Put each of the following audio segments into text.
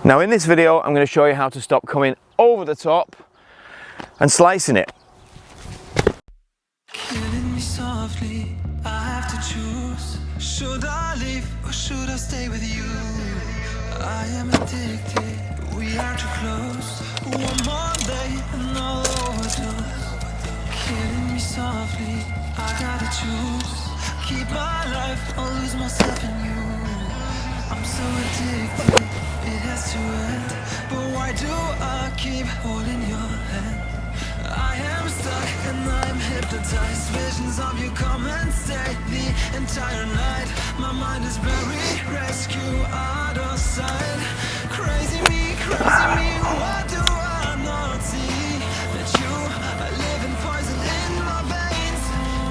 Now in this video I'm going to show you how to stop coming over the top and slicing it. Killing me softly, I have to choose. Should I leave or should I stay with you? I am addicted, we are too close. One more day and I'll overdose. Killing me softly, I gotta choose. Keep my life or lose myself in you. I'm so addicted, it has to end. But why do I keep holding your hand? I am stuck and I'm hypnotized. Visions of you come and stay the entire night. My mind is buried, rescue out of sight. Crazy me, what do I not see? That you are living poison in my veins.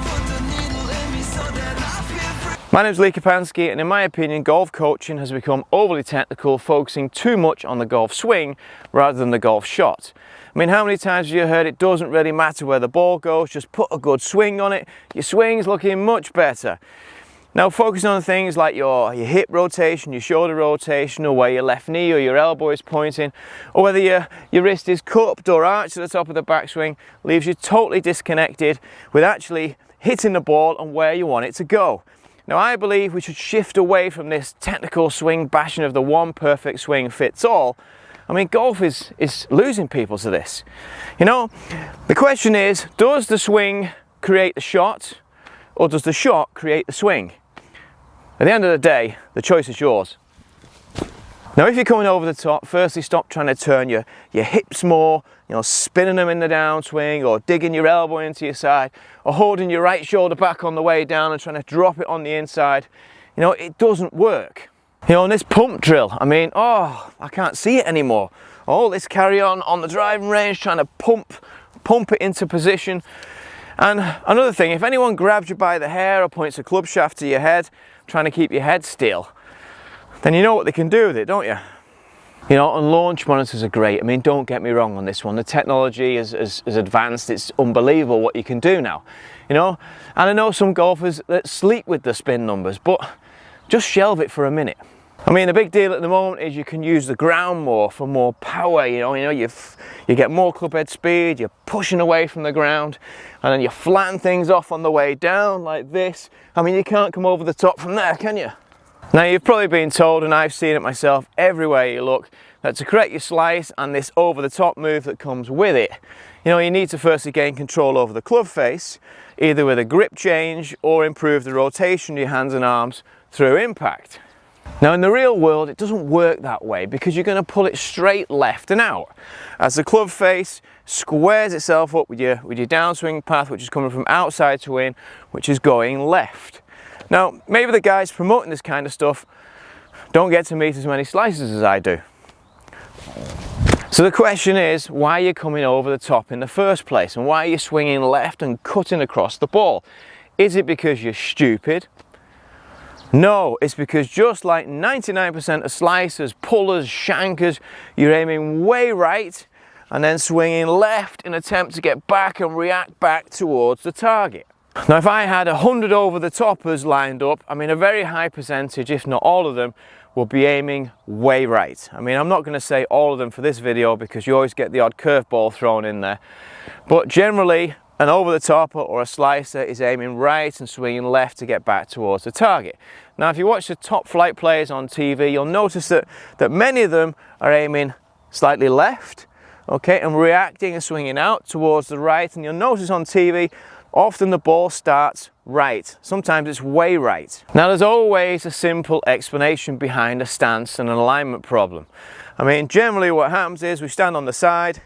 Put the needle in me so that I feel free. My name's Lee Kapansky, and in my opinion golf coaching has become overly technical, focusing too much on the golf swing rather than the golf shot. I mean, how many times have you heard it doesn't really matter where the ball goes, just put a good swing on it, your swing's looking much better. Now focusing on things like your hip rotation, your shoulder rotation, or where your left knee or your elbow is pointing, or whether your wrist is cupped or arched at the top of the backswing, leaves you totally disconnected with actually hitting the ball and where you want it to go. Now I believe we should shift away from this technical swing bashing of the one perfect swing fits all. I mean, golf is losing people to this. You know, the question is, does the swing create the shot, or does the shot create the swing? At the end of the day, the choice is yours. Now if you're coming over the top, firstly stop trying to turn your hips more, you know, spinning them in the downswing, or digging your elbow into your side, or holding your right shoulder back on the way down and trying to drop it on the inside. You know, it doesn't work. You know, on this pump drill, I mean, oh, I can't see it anymore. All this carry on the driving range, trying to pump it into position. And another thing, if anyone grabs you by the hair or points a club shaft to your head, trying to keep your head still, then you know what they can do with it, don't you? You know, and launch monitors are great. I mean, don't get me wrong on this one. The technology is advanced. It's unbelievable what you can do now, you know. And I know some golfers that sleep with the spin numbers, but just shelve it for a minute. I mean, the big deal at the moment is you can use the ground more for more power. You know, you get more club head speed. You're pushing away from the ground, and then you flatten things off on the way down like this. I mean, you can't come over the top from there, can you? Now you've probably been told, and I've seen it myself everywhere you look, that to correct your slice and this over the top move that comes with it, you know, you need to firstly gain control over the club face, either with a grip change or improve the rotation of your hands and arms through impact. Now in the real world it doesn't work that way, because you're going to pull it straight left and out as the club face squares itself up with your downswing path, which is coming from outside to in, which is going left. Now maybe the guys promoting this kind of stuff don't get to meet as many slices as I do. So the question is, why are you coming over the top in the first place, and why are you swinging left and cutting across the ball? Is it because you're stupid? No, it's because just like 99% of slicers, pullers, shankers, you're aiming way right and then swinging left in an attempt to get back and react back towards the target. Now if I had 100 over the toppers lined up, I mean a very high percentage, if not all of them, will be aiming way right. I mean, I'm not going to say all of them for this video because you always get the odd curveball thrown in there, but generally an over the topper or a slicer is aiming right and swinging left to get back towards the target. Now if you watch the top flight players on TV, you'll notice that many of them are aiming slightly left, okay, and reacting and swinging out towards the right. And you'll notice on TV often the ball starts right, sometimes it's way right. Now there's always a simple explanation behind a stance and an alignment problem. I mean, generally what happens is we stand on the side.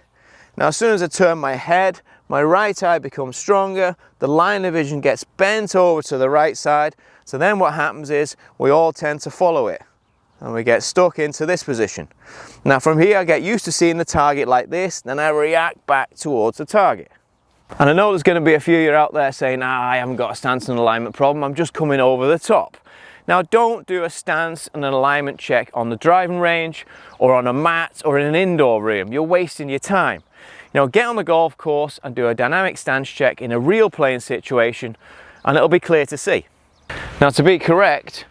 Now as soon as I turn my head, my right eye becomes stronger, the line of vision gets bent over to the right side, so then what happens is we all tend to follow it and we get stuck into this position. Now from here I get used to seeing the target like this, then I react back towards the target. And I know there's going to be a few of you out there saying, I haven't got a stance and alignment problem, I'm just coming over the top. Now don't do a stance and an alignment check on the driving range or on a mat or in an indoor room. You're wasting your time. You know, get on the golf course and do a dynamic stance check in a real playing situation and it'll be clear to see. Now to be correct,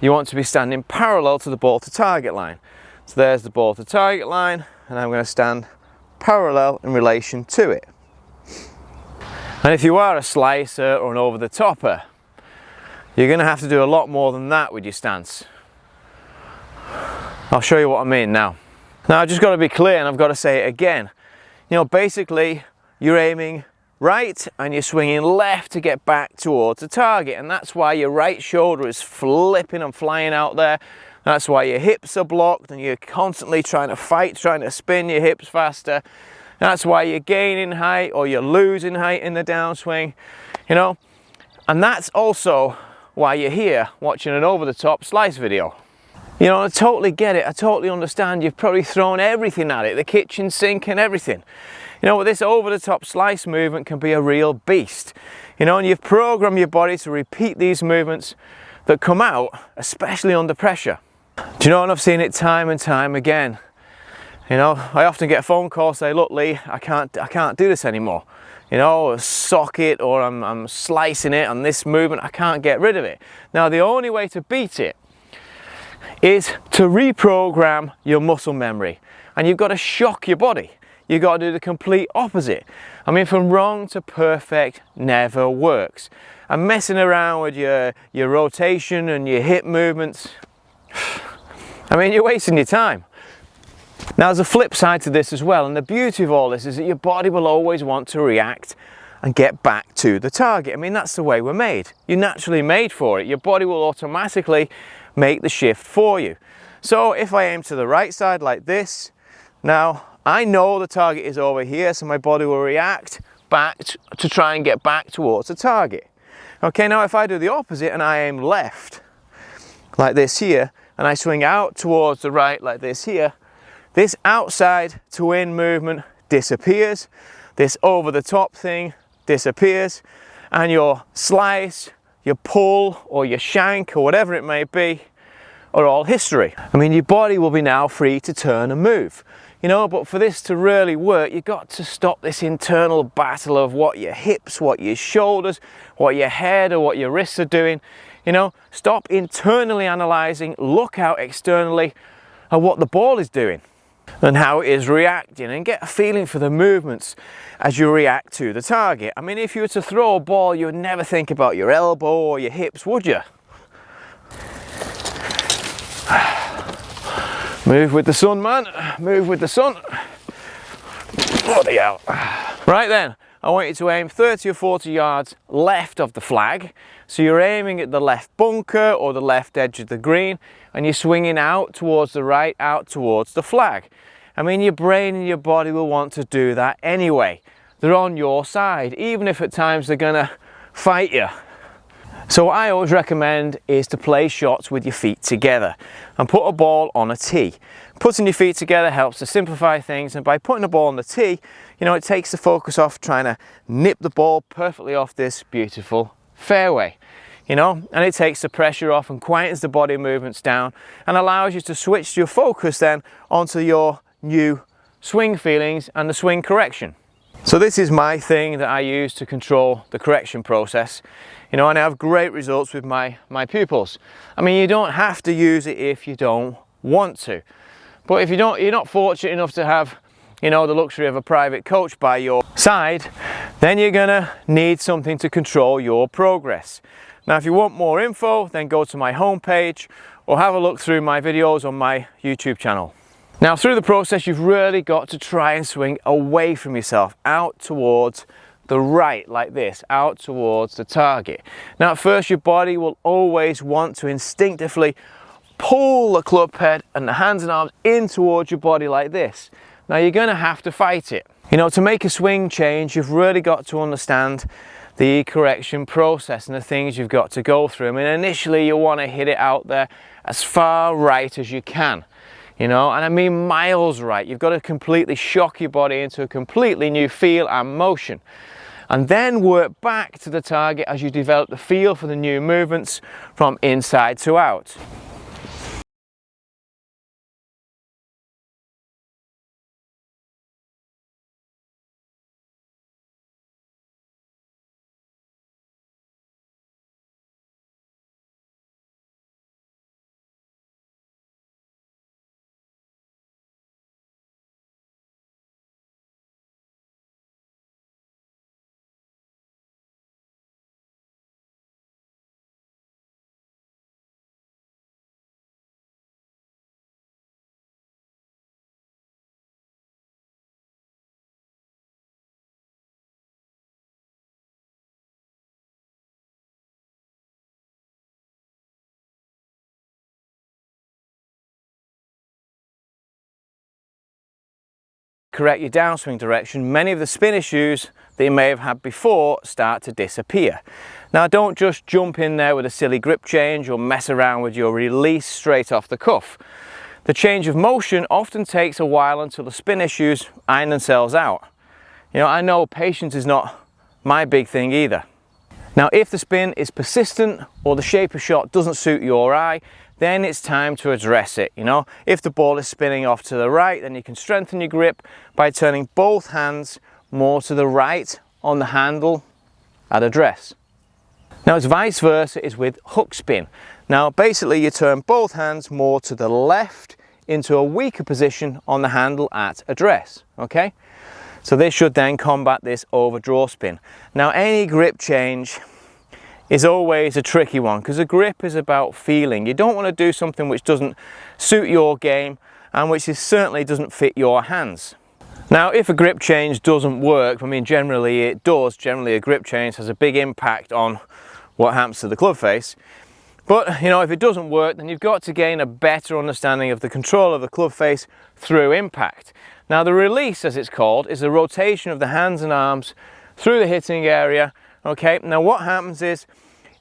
you want to be standing parallel to the ball to target line. So there's the ball to target line, and I'm going to stand parallel in relation to it. And if you are a slicer or an over the topper, you're going to have to do a lot more than that with your stance. I'll show you what I mean now. Now I've just got to be clear, and I've got to say it again. You know, basically you're aiming right and you're swinging left to get back towards the target, and that's why your right shoulder is flipping and flying out there. That's why your hips are blocked and you're constantly trying to fight, trying to spin your hips faster. That's why you're gaining height or you're losing height in the downswing, you know. And that's also why you're here watching an over-the-top slice video. You know, I totally get it, I totally understand. You've probably thrown everything at it, the kitchen sink and everything. You know, this over-the-top slice movement can be a real beast. You know, and you've programmed your body to repeat these movements that come out, especially under pressure. Do you know, and I've seen it time and time again. You know, I often get a phone call say, look Lee, I can't do this anymore. You know, sock it, or I'm slicing it on this movement, I can't get rid of it. Now the only way to beat it is to reprogram your muscle memory, and you've got to shock your body. You've got to do the complete opposite. I mean, from wrong to perfect never works. And messing around with your rotation and your hip movements, I mean, you're wasting your time. Now there's a flip side to this as well, and the beauty of all this is that your body will always want to react and get back to the target. I mean, that's the way we're made. You're naturally made for it. Your body will automatically make the shift for you. So if I aim to the right side like this, now I know the target is over here, so my body will react back to try and get back towards the target. Okay, now if I do the opposite and I aim left like this here, and I swing out towards the right like this here, this outside to in movement disappears, this over the top thing disappears, and your slice, your pull, or your shank, or whatever it may be, are all history. I mean, your body will be now free to turn and move. You know, but for this to really work, you've got to stop this internal battle of what your hips, what your shoulders, what your head or what your wrists are doing. You know, stop internally analysing, look out externally at what the ball is doing and how it is reacting, and get a feeling for the movements as you react to the target. I mean, if you were to throw a ball, you would never think about your elbow or your hips, would you? Move with the sun, man. Move with the sun. Bloody hell. Right then, I want you to aim 30 or 40 yards left of the flag. So you're aiming at the left bunker or the left edge of the green, and you're swinging out towards the right, out towards the flag. I mean, your brain and your body will want to do that anyway. They're on your side, even if at times they're gonna fight you. So what I always recommend is to play shots with your feet together and put a ball on a tee. Putting your feet together helps to simplify things, and by putting a ball on the tee, you know, it takes the focus off trying to nip the ball perfectly off this beautiful fairway. You know, and it takes the pressure off and quietens the body movements down and allows you to switch your focus then onto your new swing feelings and the swing correction. So this is my thing that I use to control the correction process, you know, and I have great results with my pupils. I mean, you don't have to use it if you don't want to, but if you're not fortunate enough to have, you know, the luxury of a private coach by your side, then you're gonna need something to control your progress. Now, if you want more info, then go to my homepage or have a look through my videos on my YouTube channel. Now, through the process, you've really got to try and swing away from yourself, out towards the right, like this, out towards the target. Now, at first, your body will always want to instinctively pull the club head and the hands and arms in towards your body like this. Now, you're going to have to fight it. You know, to make a swing change, you've really got to understand the correction process and the things you've got to go through. I mean, initially, you want to hit it out there as far right as you can. You know, and I mean miles right. You've got to completely shock your body into a completely new feel and motion, and then work back to the target as you develop the feel for the new movements from inside to out. correct your downswing direction, many of the spin issues that you may have had before start to disappear. Now, don't just jump in there with a silly grip change or mess around with your release straight off the cuff. The change of motion often takes a while until the spin issues iron themselves out. You know, I know patience is not my big thing either. Now, if the spin is persistent or the shape of shot doesn't suit your eye, then it's time to address it. You know, if the ball is spinning off to the right, then you can strengthen your grip by turning both hands more to the right on the handle at address. Now, it's vice versa is with hook spin. Now, basically you turn both hands more to the left into a weaker position on the handle at address, okay? So this should then combat this overdraw spin. Now, any grip change is always a tricky one because a grip is about feeling. You don't want to do something which doesn't suit your game and which certainly doesn't fit your hands. Now, if a grip change doesn't work, I mean, generally it does. Generally, a grip change has a big impact on what happens to the club face. But, you know, if it doesn't work, then you've got to gain a better understanding of the control of the club face through impact. Now, the release, as it's called, is the rotation of the hands and arms through the hitting area. Okay, now what happens is,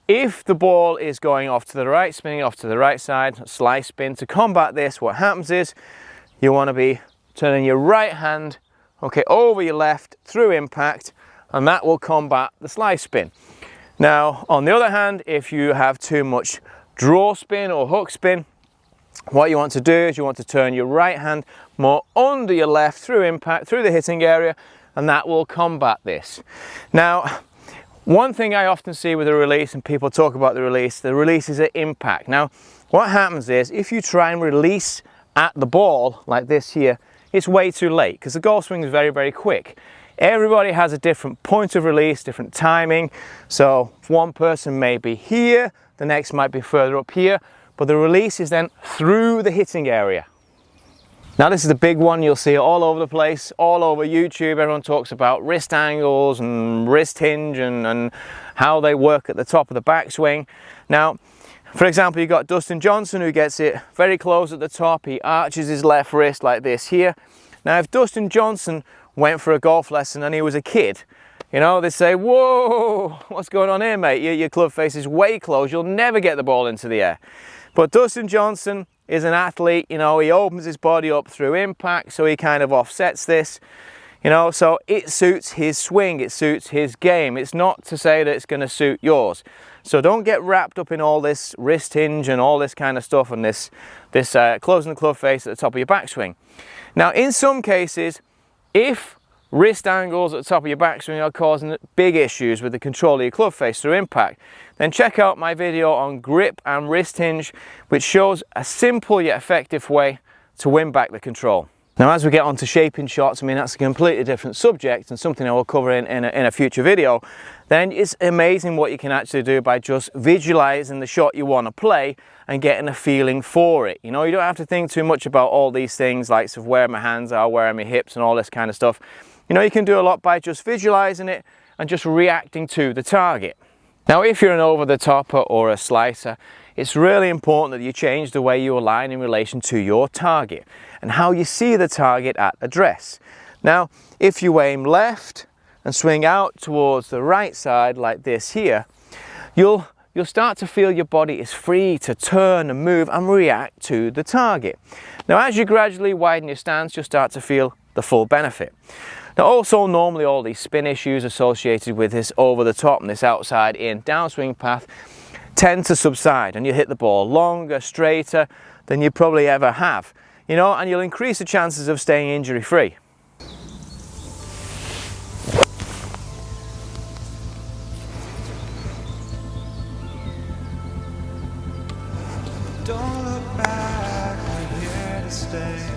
if the ball is going off to the right, spinning off to the right side, slice spin, to combat this, what happens is, you want to be turning your right hand, okay, over your left through impact, and that will combat the slice spin. Now, on the other hand, if you have too much draw spin or hook spin, what you want to do is you want to turn your right hand more under your left through impact, through the hitting area, and that will combat this. Now, one thing I often see with the release, and people talk about the release is at impact. Now, what happens is, if you try and release at the ball, like this here, it's way too late, because the golf swing is very, very quick. Everybody has a different point of release, different timing. So one person may be here, the next might be further up here, but the release is then through the hitting area. Now, this is the big one. You'll see it all over the place, all over YouTube. Everyone talks about wrist angles and wrist hinge and how they work at the top of the backswing. Now, for example, you've got Dustin Johnson, who gets it very close at the top. He arches his left wrist like this here. Now, if Dustin Johnson went for a golf lesson and he was a kid, you know, they'd say, whoa, what's going on here, mate? Your club face is way close. You'll never get the ball into the air. But Dustin Johnson is an athlete. You know, he opens his body up through impact, so he kind of offsets this. You know, so it suits his swing, it suits his game. It's not to say that it's going to suit yours. So don't get wrapped up in all this wrist hinge and all this kind of stuff and this closing the club face at the top of your backswing. Now, in some cases, if wrist angles at the top of your backswing are causing big issues with the control of your club face through impact, then check out my video on grip and wrist hinge, which shows a simple yet effective way to win back the control. Now, as we get on to shaping shots, I mean, that's a completely different subject and something I will cover in a future video. Then it's amazing what you can actually do by just visualizing the shot you want to play and getting a feeling for it. You know, you don't have to think too much about all these things like sort of where my hands are, where are my hips and all this kind of stuff. You know, you can do a lot by just visualizing it and just reacting to the target. Now, if you're an over-the-topper or a slicer, it's really important that you change the way you align in relation to your target and how you see the target at address. Now, if you aim left and swing out towards the right side like this here, you'll start to feel your body is free to turn and move and react to the target. Now, as you gradually widen your stance, you'll start to feel the full benefit. Now, also, normally all these spin issues associated with this over the top and this outside in downswing path tend to subside, and you hit the ball longer, straighter than you probably ever have, you know, and you'll increase the chances of staying injury free. Don't look back, we're here to stay.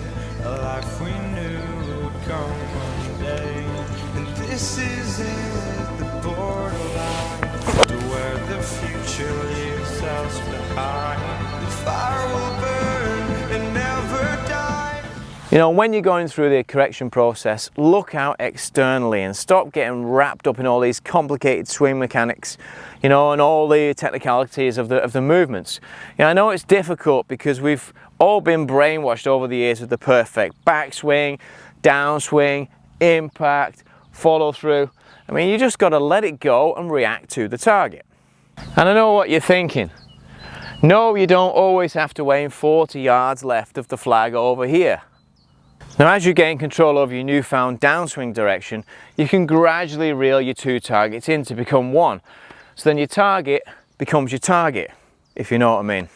A life we knew would come one day. And this is it, the borderline to where the future leaves us behind. The fire will burn and never die. You know, when you're going through the correction process, look out externally and stop getting wrapped up in all these complicated swing mechanics, you know, and all the technicalities of the movements. You know, I know it's difficult because we've all been brainwashed over the years with the perfect backswing, downswing, impact, follow through. I mean, you just got to let it go and react to the target. And I know what you're thinking. No, you don't always have to aim 40 yards left of the flag over here. Now, as you gain control over your newfound downswing direction, you can gradually reel your two targets in to become one. So then your target becomes your target, if you know what I mean.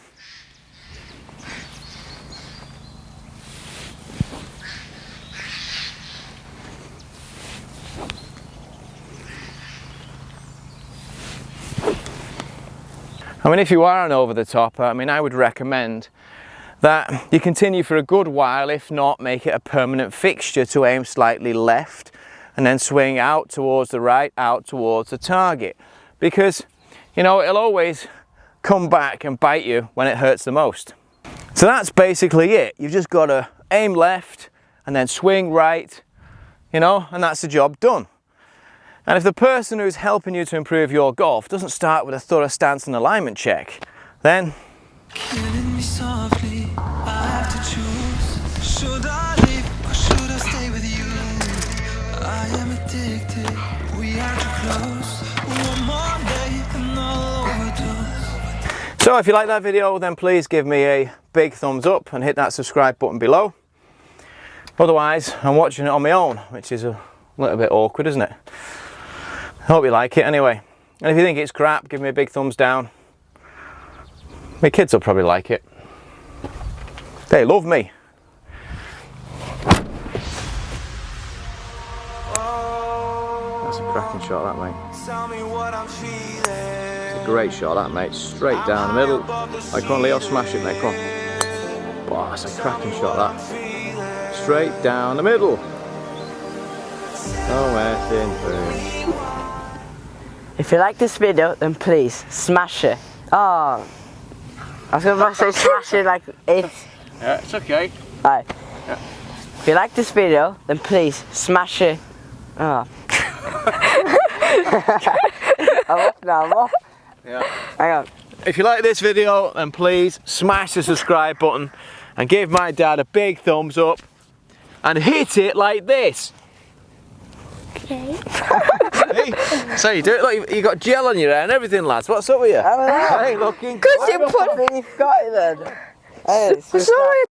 I mean, if you are an over-the-topper, I mean, I would recommend that you continue for a good while, if not make it a permanent fixture to aim slightly left and then swing out towards the right, out towards the target. Because, you know, it'll always come back and bite you when it hurts the most. So that's basically it. You've just got to aim left and then swing right, you know, and that's the job done. And if the person who's helping you to improve your golf doesn't start with a thorough stance and alignment check, then Killing me softly, I have to choose. Should I leave or should I stay with you? I am addicted, we are too close. One more day and I'll overdose. So if you like that video, then please give me a big thumbs up and hit that subscribe button below. Otherwise, I'm watching it on my own, which is a little bit awkward, isn't it? I hope you like it anyway. And if you think it's crap, give me a big thumbs down. My kids will probably like it. They love me. That's a cracking shot, that, mate. It's a great shot, that, mate. Straight down the middle. Like, come on, Leo, smash it, mate. Come on. Wow, that's a cracking shot, that. Straight down the middle. Oh, man. If you like this video, then please smash it. Oh, I was going to say smash it like it. Yeah, it's okay. Alright. Yeah. If you like this video, then please smash it. Oh. I'm off now, I'm off. Yeah. Hang on. If you like this video, then please smash the subscribe button and give my dad a big thumbs up and hit it like this. Okay. Hey, so you do it. Look, you got gel on your hair and everything, lads. What's up with you? Hey, looking. Because you put it, you've got it then. Hey, it's Sorry.